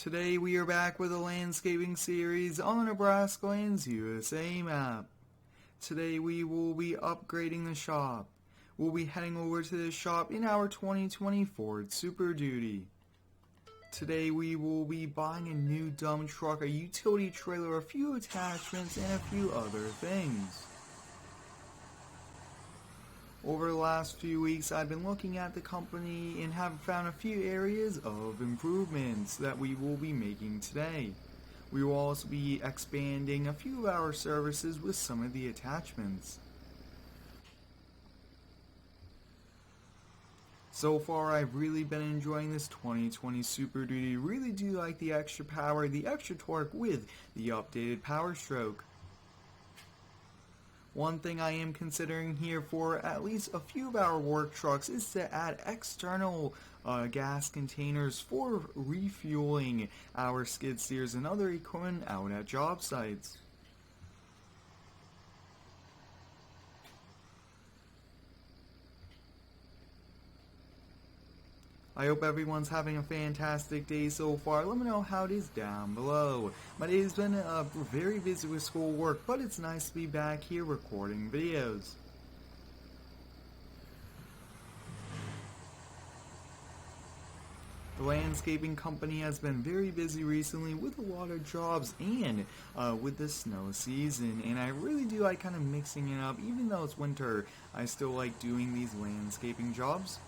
Today we are back with a landscaping series on the Nebraska Lands USA map. Today we will be upgrading the shop. We'll be heading over to the shop in our 2020 Ford Super Duty. Today we will be buying a new dump truck, a utility trailer, a few attachments, and a few other things. Over the last few weeks, I've been looking at the company and have found a few areas of improvements that we will be making today. We will also be expanding a few of our services with some of the attachments. So far, I've really been enjoying this 2020 Super Duty. Really do like the extra power, the extra torque with the updated power stroke. One thing I am considering here for at least a few of our work trucks is to add external gas containers for refueling our skid steers and other equipment out at job sites. I hope everyone's having a fantastic day so far. Let me know how it is down below. My day has been very busy with schoolwork, but it's nice to be back here recording videos. The landscaping company has been very busy recently with a lot of jobs and with the snow season, and I really do like kind of mixing it up. Even though it's winter, I still like doing these landscaping jobs.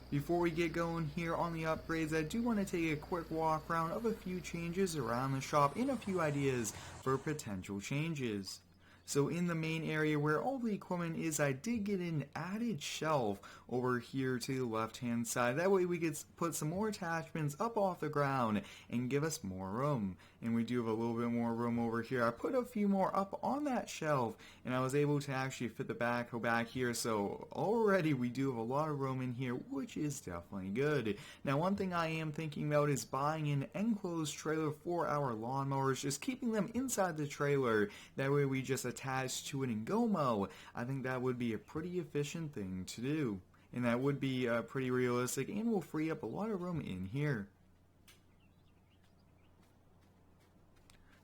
Before we get going here on the upgrades, I do want to take a quick walk around of a few changes around the shop and a few ideas for potential changes. So in the main area where all the equipment is, I did get an added shelf over here to the left hand side. That way we could put some more attachments up off the ground and give us more room. And we do have a little bit more room over here. I put a few more up on that shelf and I was able to actually fit the backhoe back here. So already we do have a lot of room in here, which is definitely good. Now one thing I am thinking about is buying an enclosed trailer for our lawnmowers, just keeping them inside the trailer. That way we just attach to it and go mow. I think that would be a pretty efficient thing to do. And that would be pretty realistic and will free up a lot of room in here.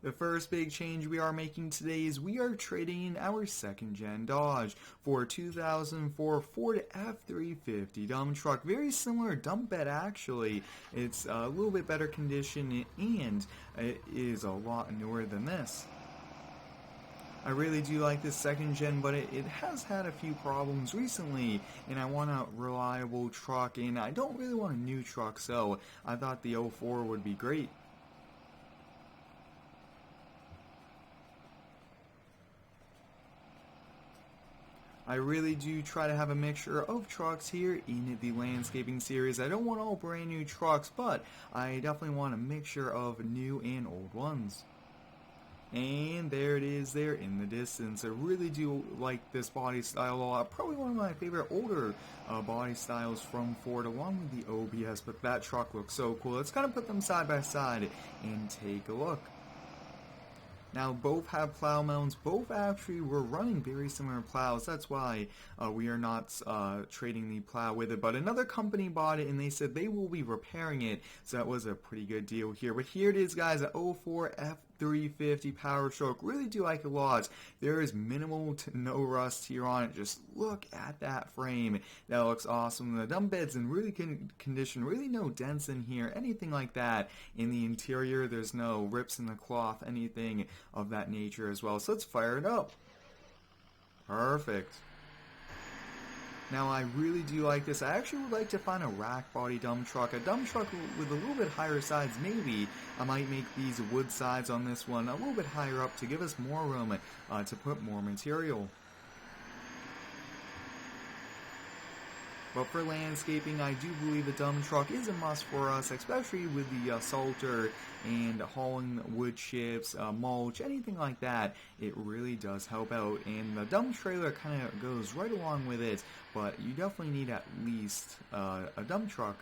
The first big change we are making today is we are trading in our second gen Dodge for a 2004 Ford F350 dump truck. Very similar dump bed actually. It's a little bit better condition and it is a lot newer than this. I really do like this second gen, but it has had a few problems recently, and I want a reliable truck, and I don't really want a new truck, so I thought the 04 would be great. I really do try to have a mixture of trucks here in the landscaping series. I don't want all brand new trucks, but I definitely want a mixture of new and old ones. And there it is there in the distance. I really do like this body style a lot. Probably one of my favorite older body styles from Ford, along with the OBS, but that truck looks so cool. Let's kind of put them side by side and take a look. Now both have plow mounts. Both actually were running very similar plows. That's why we are not trading the plow with it. But another company bought it and they said they will be repairing it. So that was a pretty good deal here. But here it is, guys, a 04 F350 power stroke. Really do like it a lot. There is minimal to no rust here on it. Just look at that frame. That looks awesome. The dump bed's in really good condition. Really no dents in here. Anything like that. In the interior, there's no rips in the cloth. Anything of that nature as well. So let's fire it up. Perfect. Now I really do like this. I actually would like to find a rack body dump truck. A dump truck with a little bit higher sides. Maybe I might make these wood sides on this one a little bit higher up to give us more room to put more material. But for landscaping, I do believe a dump truck is a must for us, especially with the salter and hauling wood chips, mulch, anything like that. It really does help out, and the dump trailer kind of goes right along with it, but you definitely need at least a dump truck.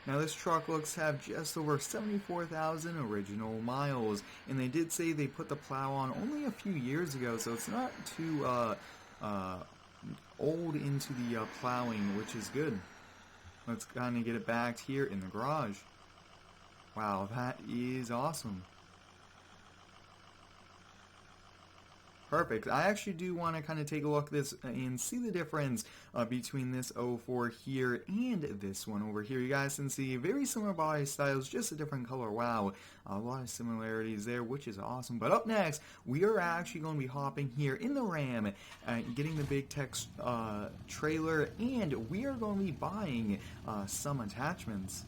Now this truck looks to have just over 74,000 original miles, and they did say they put the plow on only a few years ago, so it's not too old into the plowing, which is good. Let's kind of get it back here in the garage. Wow, that is awesome. Perfect. I actually do want to kind of take a look at this and see the difference between this 04 here and this one over here. You guys can see very similar body styles, just a different color. Wow, a lot of similarities there, which is awesome. But up next, we are actually going to be hopping here in the Ram, getting the big tech trailer, and we are going to be buying some attachments.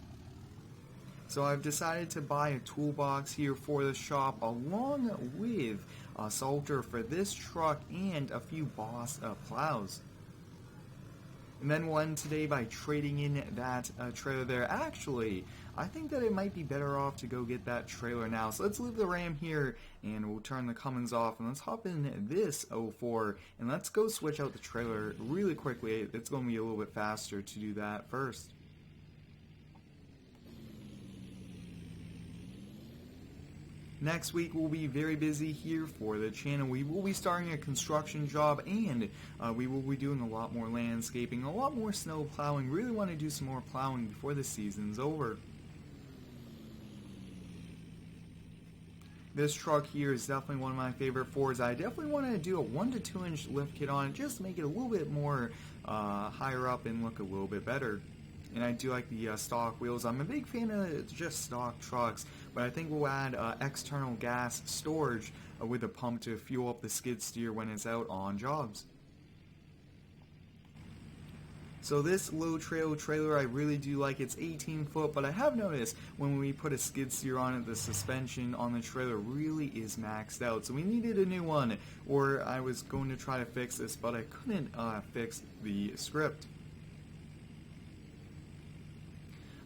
So I've decided to buy a toolbox here for the shop along with a salter for this truck and a few Boss plows. And then we'll end today by trading in that trailer there. Actually, I think that it might be better off to go get that trailer now. So let's leave the Ram here and we'll turn the Cummins off and let's hop in this 04 and let's go switch out the trailer really quickly. It's going to be a little bit faster to do that first. Next week we'll be very busy here for the channel. We will be starting a construction job and we will be doing a lot more landscaping, a lot more snow plowing. Really want to do some more plowing before the season's over. This truck here is definitely one of my favorite Fords. I definitely want to do a 1 to 2 inch lift kit on it just to make it a little bit more higher up and look a little bit better. And I do like the stock wheels. I'm a big fan of just stock trucks, but I think we'll add external gas storage with a pump to fuel up the skid steer when it's out on jobs. So this low trail trailer, I really do like. It's 18 foot, but I have noticed when we put a skid steer on it, the suspension on the trailer really is maxed out. So we needed a new one, or I was going to try to fix this, but I couldn't fix the script.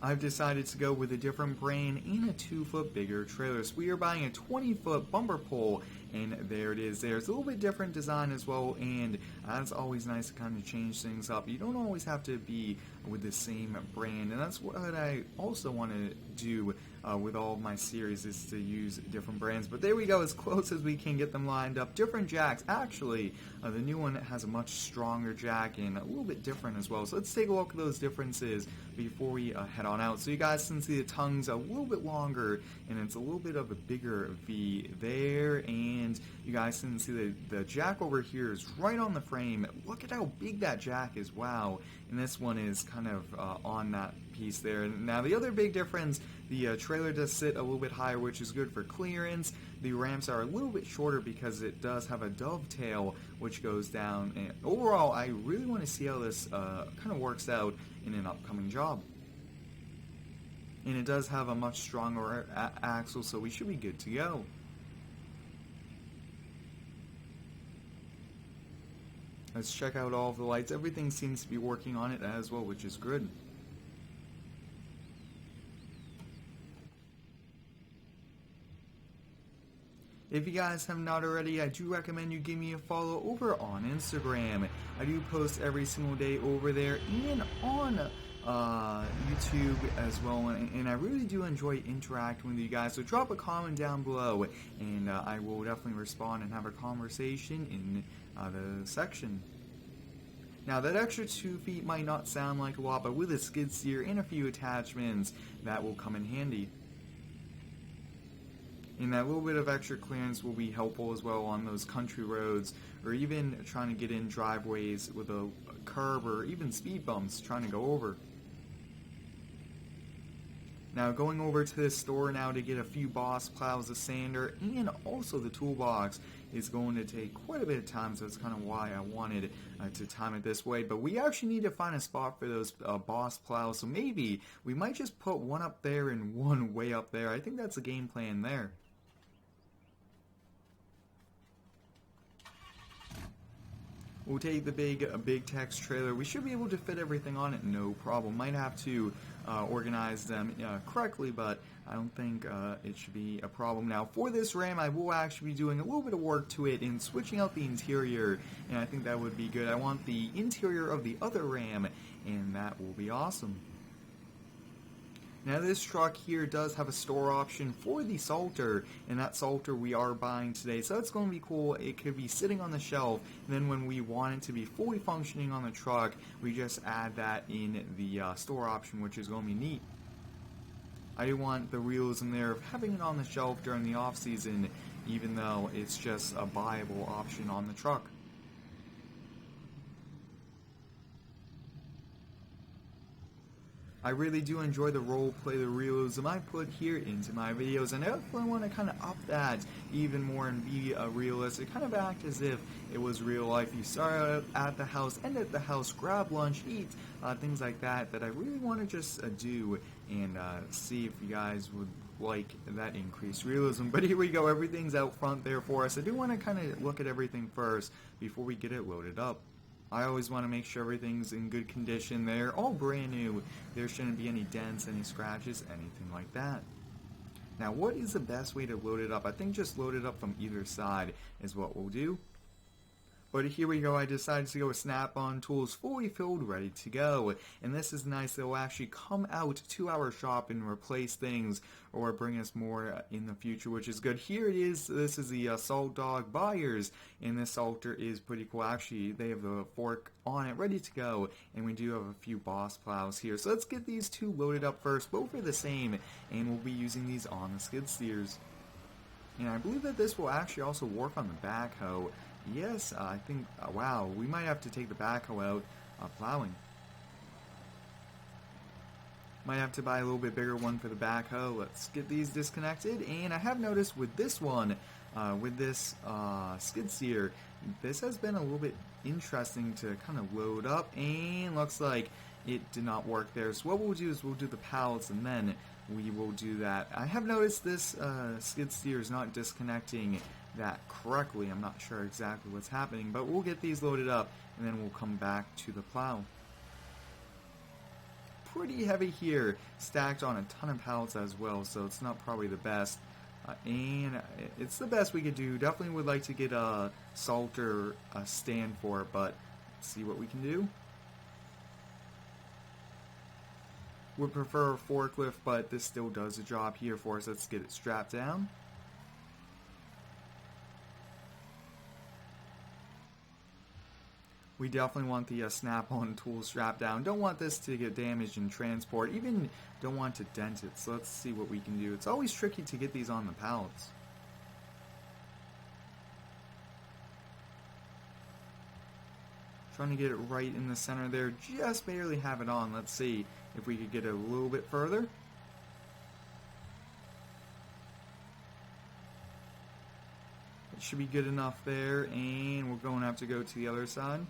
I've decided to go with a different brand and a 2 foot bigger trailer. So we are buying a 20 foot bumper pole, and there it is. There's a little bit different design as well, and it's always nice to kind of change things up. You don't always have to be with the same brand, and that's what I also want to do with all of my series, is to use different brands. But there we go, as close as we can get them lined up. Different jacks. Actually, the new one has a much stronger jack and a little bit different as well. So let's take a look at those differences before we head on out. So you guys can see the tongue's a little bit longer and it's a little bit of a bigger V there, and you guys can see the jack over here is right on the frame. Look at how big that jack is. Wow. And this one is kind of on that piece there. Now the other big difference, the trailer does sit a little bit higher, which is good for clearance. The ramps are a little bit shorter because it does have a dovetail which goes down. And overall, I really want to see how this kind of works out in an upcoming job. And it does have a much stronger axle, so we should be good to go. Let's check out all of the lights. Everything seems to be working on it as well, which is good. If you guys have not already, I do recommend you give me a follow over on Instagram. I do post every single day over there and on YouTube as well, and I really do enjoy interacting with you guys. So drop a comment down below, and I will definitely respond and have a conversation in the section. Now that extra 2 feet might not sound like a lot, but with a skid steer and a few attachments, that will come in handy. And that little bit of extra clearance will be helpful as well on those country roads, or even trying to get in driveways with a curb, or even speed bumps trying to go over. Now going over to the store now to get a few Boss plows, a sander, and also the toolbox is going to take quite a bit of time, so that's kind of why I wanted to time it this way. But we actually need to find a spot for those Boss plows, so maybe we might just put one up there and one way up there. I think that's the game plan there. We'll take the big text trailer. We should be able to fit everything on it, no problem. Might have to organize them correctly, but I don't think it should be a problem. Now for this Ram, I will actually be doing a little bit of work to it and switching out the interior, and I think that would be good. I want the interior of the other Ram, and that will be awesome. Now this truck here does have a store option for the salter, and that salter we are buying today, so that's going to be cool. It could be sitting on the shelf, and then when we want it to be fully functioning on the truck, we just add that in the store option, which is going to be neat. I do want the realism there of having it on the shelf during the off season, even though it's just a buyable option on the truck. I really do enjoy the role play, the realism I put here into my videos, and I definitely want to kind of up that even more and be realistic, kind of act as if it was real life. You start at the house, end at the house, grab lunch, eat, things like that, that I really want to just do and see if you guys would like that increased realism. But here we go, everything's out front there for us. I do want to kind of look at everything first before we get it loaded up. I always want to make sure everything's in good condition. They're all brand new. There shouldn't be any dents, any scratches, anything like that. Now, what is the best way to load it up? I think just load it up from either side is what we'll do. But here we go, I decided to go with Snap-on tools, fully filled, ready to go. And this is nice, they'll actually come out to our shop and replace things or bring us more in the future, which is good. Here it is, this is the Salt Dog Buyers, and this salter is pretty cool. Actually, they have the fork on it, ready to go, and we do have a few Boss Plows here. So let's get these two loaded up first. Both are the same, and we'll be using these on the skid steers. And I believe that this will actually also work on the backhoe. Yes, I think, wow, we might have to take the backhoe out plowing. Might have to buy a little bit bigger one for the backhoe. Let's get these disconnected. And I have noticed with this one, with this skid steer, this has been a little bit interesting to kind of load up, and looks like it did not work there. So what we'll do is we'll do the pallets, and then we will do that. I have noticed this skid steer is not disconnecting that correctly. I'm not sure exactly what's happening, but we'll get these loaded up and then we'll come back to the plow. Pretty heavy here, stacked on a ton of pallets as well, so it's not probably the best, and it's the best we could do. Definitely would like to get a salter stand for it, but let's see what we can do. Would prefer a forklift, but this still does the job here for us. Let's get it strapped down. We definitely want the Snap-on tool strapped down. Don't want this to get damaged in transport. Even don't want to dent it. So let's see what we can do. It's always tricky to get these on the pallets. Trying to get it right in the center there. Just barely have it on. Let's see if we could get it a little bit further. It should be good enough there. And we're going to have to go to the other side.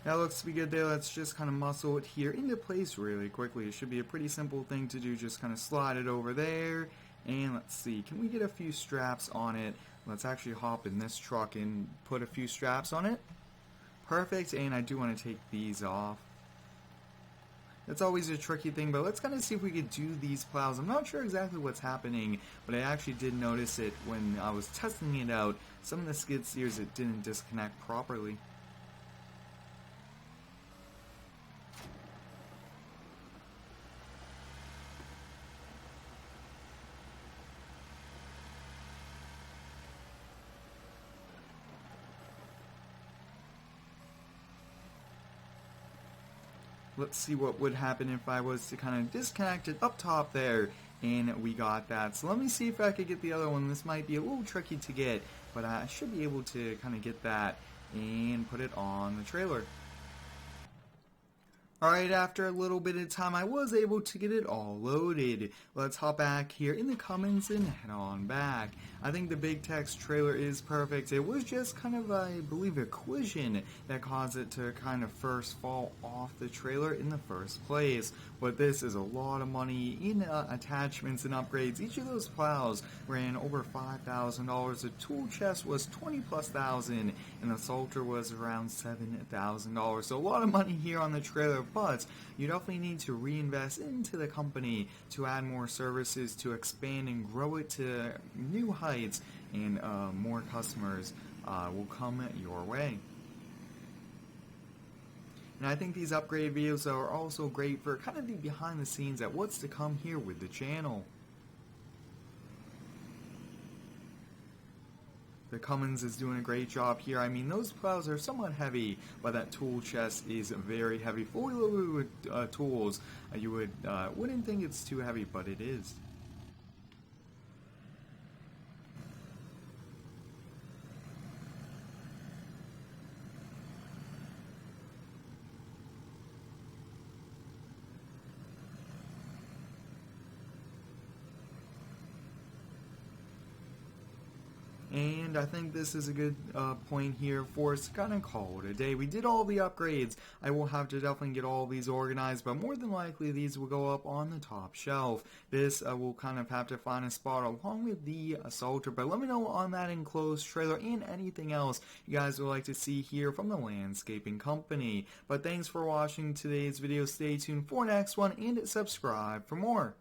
That looks to be good there. Let's just kind of muscle it here into place really quickly. It should be a pretty simple thing to do. Just kind of slide it over there. And let's see, can we get a few straps on it? Let's actually hop in this truck and put a few straps on it. Perfect, and I do want to take these off. That's always a tricky thing, but let's kind of see if we could do these plows. I'm not sure exactly what's happening, but I actually did notice it when I was testing it out. Some of the skid steers, it didn't disconnect properly. Let's see what would happen if I was to kind of disconnect it up top there, and we got that. So let me see if I could get the other one. This might be a little tricky to get, but I should be able to kind of get that and put it on the trailer. Alright, after a little bit of time, I was able to get it all loaded. Let's hop back here in the Cummins and head on back. I think the Big Tex trailer is perfect. It was just kind of, I believe, a collision that caused it to kind of first fall off the trailer in the first place. But this is a lot of money in attachments and upgrades. Each of those plows ran over $5,000. The tool chest was $20,000+, and the Salter was around $7,000. So a lot of money here on the trailer, but you definitely need to reinvest into the company to add more services, to expand and grow it to new heights, and more customers will come your way. And I think these upgrade videos are also great for kind of the behind the scenes at what's to come here with the channel. The Cummins is doing a great job here. I mean, those plows are somewhat heavy, but that tool chest is very heavy. Fully loaded with tools, you wouldn't think it's too heavy, but it is. And I think this is a good point here for us to kind of call it a day. We did all the upgrades. I will have to definitely get all these organized, but more than likely these will go up on the top shelf. This will kind of have to find a spot along with the Salter, but let me know on that enclosed trailer and anything else you guys would like to see here from the landscaping company. But thanks for watching today's video. Stay tuned for next one and subscribe for more.